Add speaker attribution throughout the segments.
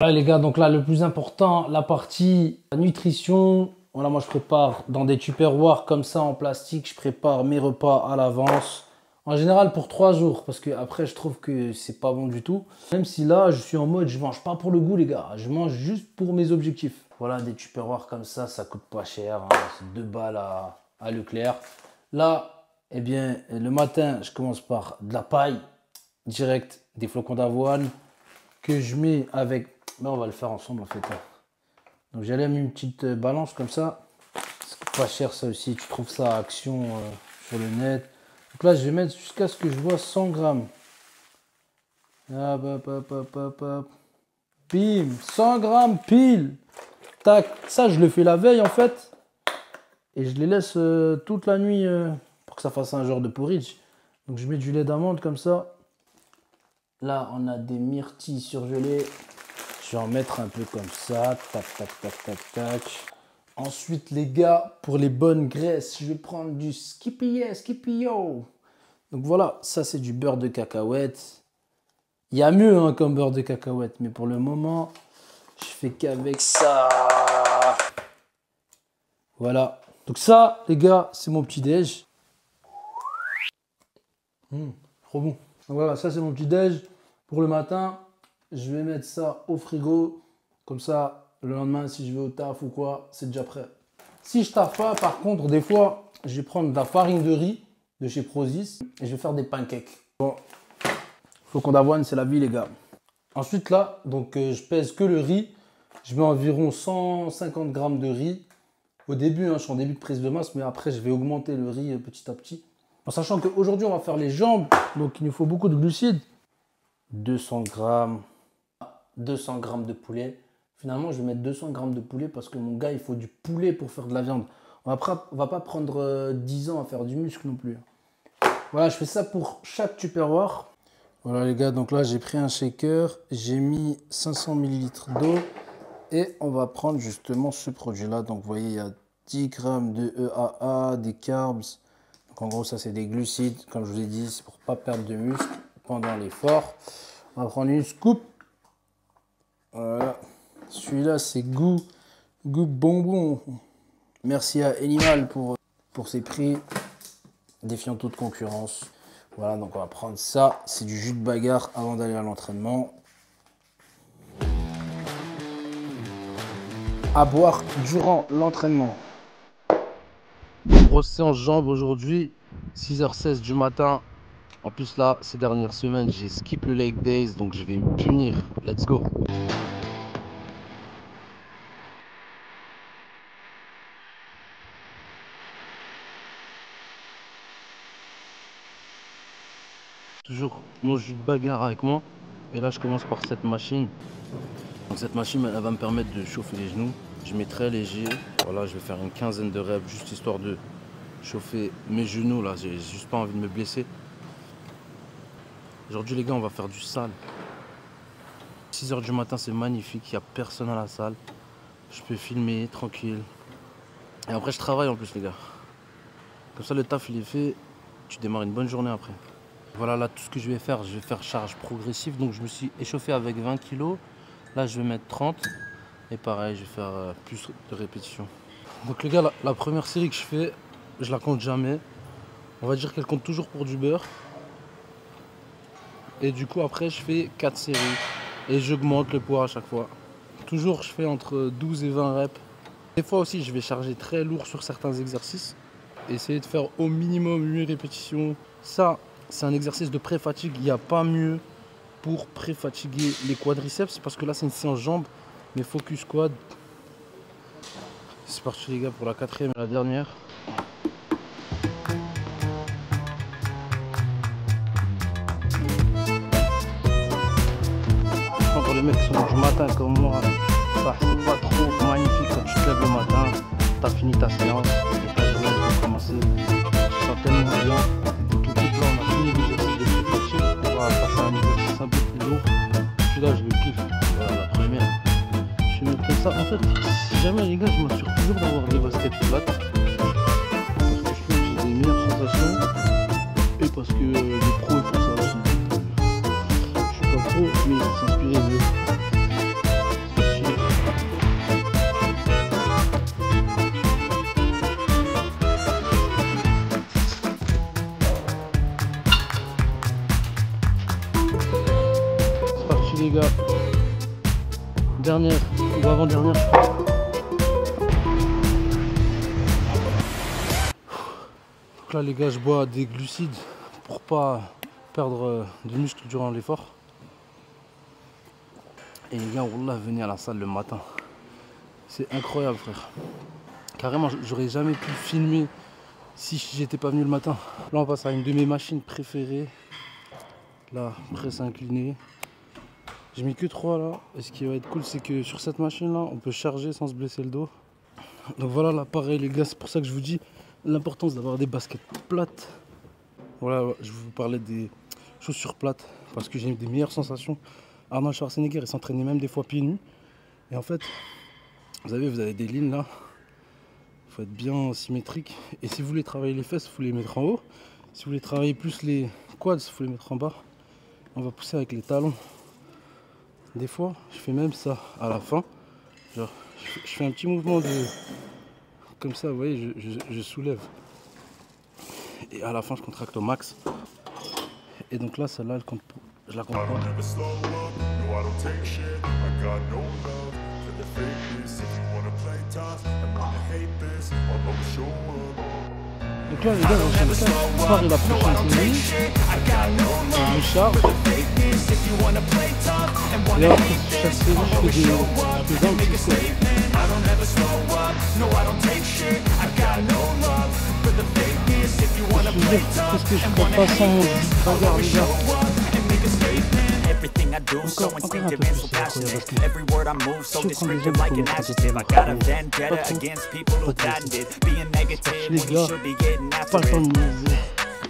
Speaker 1: Voilà les gars, donc là le plus important, la partie nutrition. Voilà, moi je prépare dans des tupperwares comme ça en plastique, je prépare mes repas à l'avance. En général pour 3 jours, parce que après je trouve que c'est pas bon du tout. Même si là je suis en mode, je mange pas pour le goût les gars, je mange juste pour mes objectifs. Voilà, des tupperwares comme ça coûte pas cher, hein. C'est 2 balles à Leclerc. Là, eh bien, le matin, je commence par de la paille, direct, des flocons d'avoine, que je mets avec... Ben, on va le faire ensemble en fait. Donc j'allume une petite balance comme ça. C'est pas cher ça aussi, tu trouves ça à Action sur le net. Donc là je vais mettre jusqu'à ce que je vois 100 grammes. Hop, hop, hop, hop, hop, hop. Bim, 100 grammes pile. Tac, ça je le fais la veille en fait. Et je les laisse toute la nuit pour que ça fasse un genre de porridge. Donc je mets du lait d'amande comme ça. Là on a des myrtilles surgelées. Je vais en mettre un peu comme ça. Tac, tac, tac, tac, tac. Ensuite, les gars, pour les bonnes graisses, je vais prendre du Skipio. Donc voilà, ça c'est du beurre de cacahuète. Il y a mieux hein, comme beurre de cacahuète, mais pour le moment, je fais qu'avec ça. Voilà. Donc ça, les gars, c'est mon petit déj. Trop bon. Donc voilà, ça c'est mon petit déj pour le matin. Je vais mettre ça au frigo. Comme ça, le lendemain, si je vais au taf ou quoi, c'est déjà prêt. Si je taffe pas, par contre, des fois, je vais prendre de la farine de riz de chez Prozis et je vais faire des pancakes. Bon, flocons d'avoine, c'est la vie, les gars. Ensuite, là, donc, je pèse que le riz. Je mets environ 150 grammes de riz. Au début, hein, je suis en début de prise de masse, mais après, je vais augmenter le riz petit à petit. En sachant qu'aujourd'hui, on va faire les jambes, donc il nous faut beaucoup de glucides. 200 grammes. 200 grammes de poulet. Finalement, je vais mettre 200 grammes de poulet parce que mon gars, il faut du poulet pour faire de la viande. On va pas prendre 10 ans à faire du muscle non plus. Voilà, je fais ça pour chaque tupperware. Voilà les gars, donc là, j'ai pris un shaker. J'ai mis 500 ml d'eau. Et on va prendre justement ce produit-là. Donc, vous voyez, il y a 10 grammes de EAA, des carbs. Donc, en gros, ça, c'est des glucides. Comme je vous ai dit, c'est pour ne pas perdre de muscle pendant l'effort. On va prendre une scoop. Voilà, celui-là c'est goût bonbon. Merci à Animal pour ses prix, défiant toute concurrence. Voilà, donc on va prendre ça, c'est du jus de bagarre avant d'aller à l'entraînement. À boire durant l'entraînement. Grosse séance jambes aujourd'hui, 6h16 du matin. En plus là, ces dernières semaines, j'ai skip le leg days, donc je vais me punir. Let's go. Toujours mon jus de bagarre avec moi. Et là, je commence par cette machine. Donc cette machine, elle va me permettre de chauffer les genoux. Je mets très léger. Voilà, je vais faire une quinzaine de reps, juste histoire de chauffer mes genoux. Là, j'ai juste pas envie de me blesser. Aujourd'hui, les gars, on va faire du sale. 6h du matin, c'est magnifique. Il n'y a personne à la salle. Je peux filmer tranquille. Et après, je travaille en plus, les gars. Comme ça, le taf, il est fait. Tu démarres une bonne journée après. Voilà, là, tout ce que je vais faire charge progressive. Donc, je me suis échauffé avec 20 kg. Là, je vais mettre 30. Et pareil, je vais faire plus de répétitions. Donc, les gars, la première série que je fais, je la compte jamais. On va dire qu'elle compte toujours pour du beurre. Et du coup, après, je fais 4 séries. Et j'augmente le poids à chaque fois. Toujours, je fais entre 12 et 20 reps. Des fois aussi, je vais charger très lourd sur certains exercices. Essayer de faire au minimum 8 répétitions. Ça, c'est un exercice de pré-fatigue. Il n'y a pas mieux pour pré-fatiguer les quadriceps. Parce que là, c'est une séance jambes. Mais focus quad. C'est parti les gars pour la 4e et la dernière. Pour les mecs qui sont du matin comme moi, ça c'est pas trop magnifique quand tu te lèves le matin. T'as fini ta séance et ta journée peut commencer. Tu sens tellement bien. Tout là, on a fini l'exercice de pré-fatigue. On va passer à un exercice un peu plus lourd. Celui-là, je le kiffe. Voilà la première. Je vais mettre comme ça. En fait, si jamais les gars, je m'assure toujours d'avoir des baskets plates. Parce que je trouve que j'ai des meilleures sensations. Et parce que les pros ils font ça aussi. Je suis pas pro, mais ils s'inspirent d'eux. dernière ou avant-dernière. Donc là les gars, je bois des glucides pour pas perdre de muscles durant l'effort. Et les gars, wallah, venez à la salle le matin. C'est incroyable frère. Carrément, j'aurais jamais pu filmer si j'étais pas venu le matin. Là on passe à une de mes machines préférées. Là, presse inclinée. J'ai mis que 3 là. Et ce qui va être cool, c'est que sur cette machine là, on peut charger sans se blesser le dos. Donc voilà l'appareil les gars, c'est pour ça que je vous dis l'importance d'avoir des baskets plates. Voilà, je vous parlais des chaussures plates parce que j'ai des meilleures sensations. Arnold Schwarzenegger, il s'entraînait même des fois pieds nus. Et en fait, vous avez des lignes là. Il faut être bien symétrique. Et si vous voulez travailler les fesses, il faut les mettre en haut. Si vous voulez travailler plus les quads, il faut les mettre en bas. On va pousser avec les talons. Des fois, je fais même ça à la fin. Genre, je fais un petit mouvement de... Comme ça, vous voyez, je soulève. Et à la fin, je contracte au max. Et donc là, celle-là, elle compte pour... Je la compte pas. Donc là, les gars, j'enchaîne 4 paris la prochaine série. Je charge. Et après chaque série, je fais des angles qui se lèvent. Qu'est-ce que je ferais pas sans bagarre, les gars?
Speaker 2: Everything I do so instinctive and so passionate. Every word I move so descriptive like an adjective. I got a vendetta against people who patented being negative when you should be getting after it.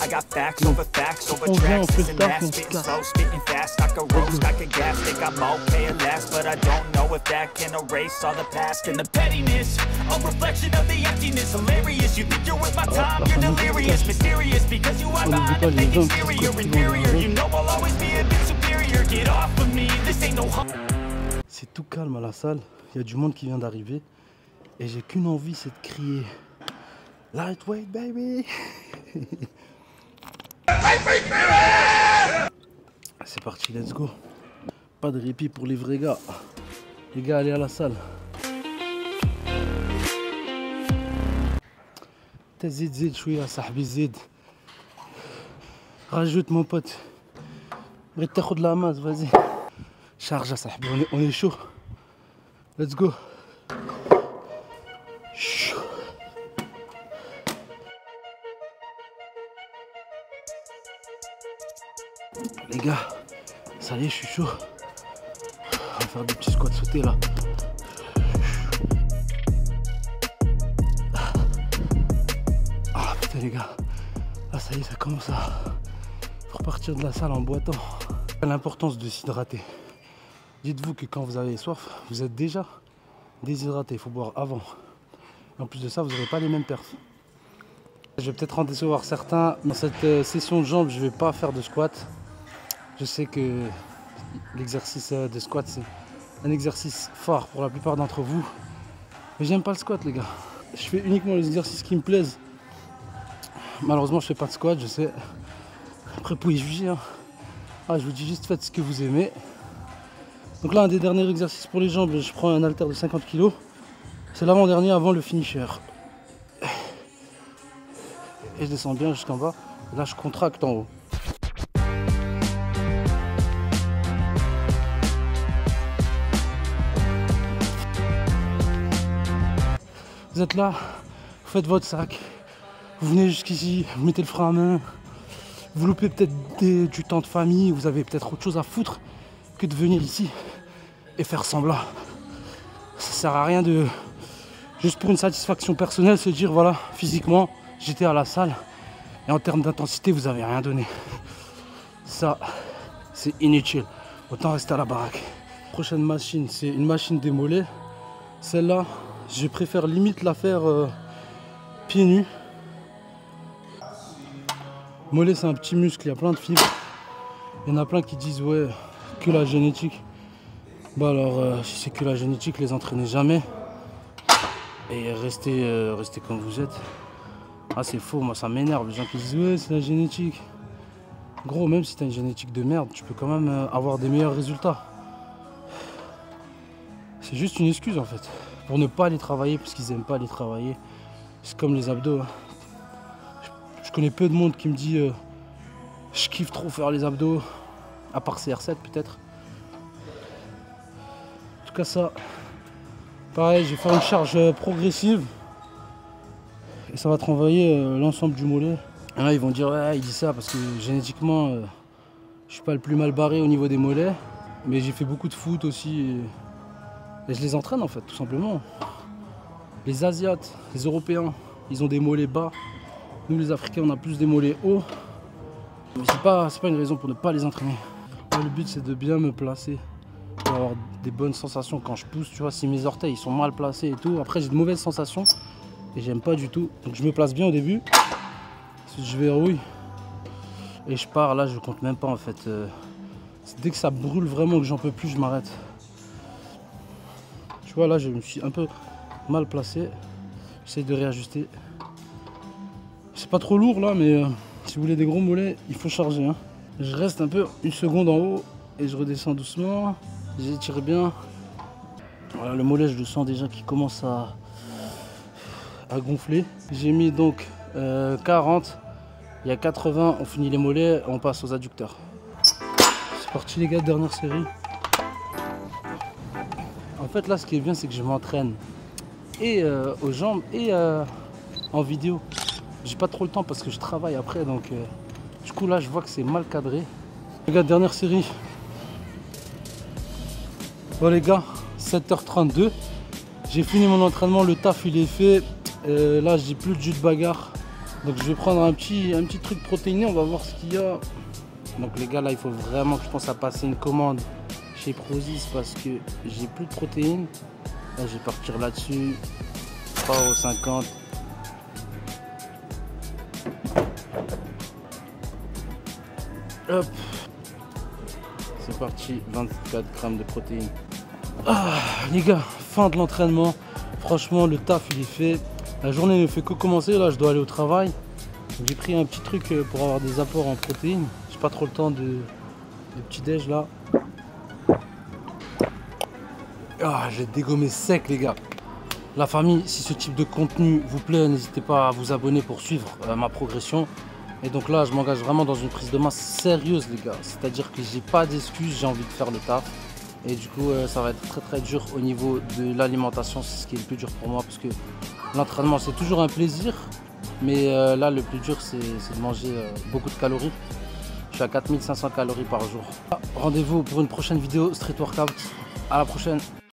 Speaker 2: I got facts over tracks, this and that, spitting slow, spitting fast. I could roast, I could gas, think I'm okay at last, but I don't know if that can erase all the past and the pettiness. A reflection of the emptiness, hilarious. You think you're worth my time, you're delirious, mysterious because you are behind the fake exterior, inferior. You know I'll always be a bit superior. Get off of me, this ain't no.
Speaker 1: C'est tout calme à la salle, il y a du monde qui vient d'arriver et j'ai qu'une envie, c'est de crier lightweight baby. C'est parti, let's go. Pas de répit pour les vrais gars. Les gars, allez à la salle. Zid zid chouïa sahbi zid. Rajoute mon pote. Arrête de la masse, vas-y. Charge à sahbi, on est chaud. Let's go. Les gars, ça y est, je suis chaud. On va faire des petits squats sautés là. Ah putain les gars, là ça y est, ça commence à repartir de la salle en boitant. L'importance de s'hydrater. Dites-vous que quand vous avez soif, vous êtes déjà déshydraté. Il faut boire avant. Et en plus de ça, vous n'aurez pas les mêmes perfs. Je vais peut-être en décevoir certains. Dans cette session de jambes, je ne vais pas faire de squat. Je sais que l'exercice de squat, c'est un exercice fort pour la plupart d'entre vous. Mais j'aime pas le squat, les gars. Je fais uniquement les exercices qui me plaisent. Malheureusement, je fais pas de squat, je sais. Après, vous pouvez juger. Hein. Ah, je vous dis juste, faites ce que vous aimez. Donc là, un des derniers exercices pour les jambes, je prends un haltère de 50 kg. C'est l'avant-dernier avant le finisher. Et je descends bien jusqu'en bas. Là, je contracte en haut. Vous êtes là, vous faites votre sac, vous venez jusqu'ici, vous mettez le frein à main, vous loupez peut-être du temps de famille, vous avez peut-être autre chose à foutre que de venir ici et faire semblant. Ça sert à rien de, juste pour une satisfaction personnelle, se dire voilà, physiquement, j'étais à la salle et en termes d'intensité, vous avez rien donné. Ça, c'est inutile. Autant rester à la baraque. Prochaine machine, c'est une machine des mollets. Celle-là, je préfère limite la faire pieds nus. Mollet, c'est un petit muscle, il y a plein de fibres. Il y en a plein qui disent ouais, que la génétique. Bah alors, si c'est que la génétique, les entraînez jamais. Et restez comme vous êtes. Ah, c'est faux, moi ça m'énerve. Les gens qui disent ouais, c'est la génétique. Gros, même si tu as une génétique de merde, tu peux quand même avoir des meilleurs résultats. C'est juste une excuse en fait, pour ne pas aller travailler, parce qu'ils aiment pas aller travailler. C'est comme les abdos. Hein. Je connais peu de monde qui me dit je kiffe trop faire les abdos, à part CR7 peut-être. En tout cas ça, pareil, je vais faire une charge progressive et ça va te renvoyer l'ensemble du mollet. Et là ils vont dire ouais, il dit ça parce que génétiquement je suis pas le plus mal barré au niveau des mollets, mais j'ai fait beaucoup de foot aussi et je les entraîne en fait tout simplement. Les Asiates, les Européens, ils ont des mollets bas. Nous les Africains on a plus des mollets hauts. Mais c'est pas une raison pour ne pas les entraîner. Moi, le but c'est de bien me placer pour avoir des bonnes sensations quand je pousse. Tu vois, si mes orteils ils sont mal placés et tout, après j'ai de mauvaises sensations et j'aime pas du tout. Donc je me place bien au début, ensuite je verrouille et je pars. Là je compte même pas en fait. Dès que ça brûle vraiment que j'en peux plus, je m'arrête. Tu vois, là je me suis un peu mal placé. J'essaie de réajuster. C'est pas trop lourd là, mais si vous voulez des gros mollets, il faut charger. Hein. Je reste un peu une seconde en haut et je redescends doucement. J'étire bien. Voilà, le mollet, je le sens déjà qui commence à gonfler. J'ai mis donc 40. Il y a 80, on finit les mollets, on passe aux adducteurs. C'est parti les gars, dernière série. En fait là, ce qui est bien, c'est que je m'entraîne et aux jambes et en vidéo. J'ai pas trop le temps parce que je travaille après, donc du coup là je vois que c'est mal cadré. Les gars, dernière série. Bon les gars, 7h32. J'ai fini mon entraînement, le taf il est fait. Là j'ai plus de jus de bagarre. Donc je vais prendre un petit truc protéiné, on va voir ce qu'il y a. Donc les gars, là il faut vraiment que je pense à passer une commande chez Prozis parce que j'ai plus de protéines. Là je vais partir là-dessus. 3,50 €. Hop, c'est parti, 24 grammes de protéines. Ah, les gars, fin de l'entraînement. Franchement, le taf il est fait. La journée ne fait que commencer. Là, je dois aller au travail. J'ai pris un petit truc pour avoir des apports en protéines. J'ai pas trop le temps de petit déj là. Ah, j'ai dégommé sec, les gars. La famille, si ce type de contenu vous plaît, n'hésitez pas à vous abonner pour suivre ma progression. Et donc là, je m'engage vraiment dans une prise de masse sérieuse, les gars. C'est-à-dire que j'ai pas d'excuses, j'ai envie de faire le taf. Et du coup, ça va être très dur au niveau de l'alimentation. C'est ce qui est le plus dur pour moi parce que l'entraînement, c'est toujours un plaisir. Mais là, le plus dur, c'est de manger beaucoup de calories. Je suis à 4500 calories par jour. Rendez-vous pour une prochaine vidéo Street Workout. À la prochaine.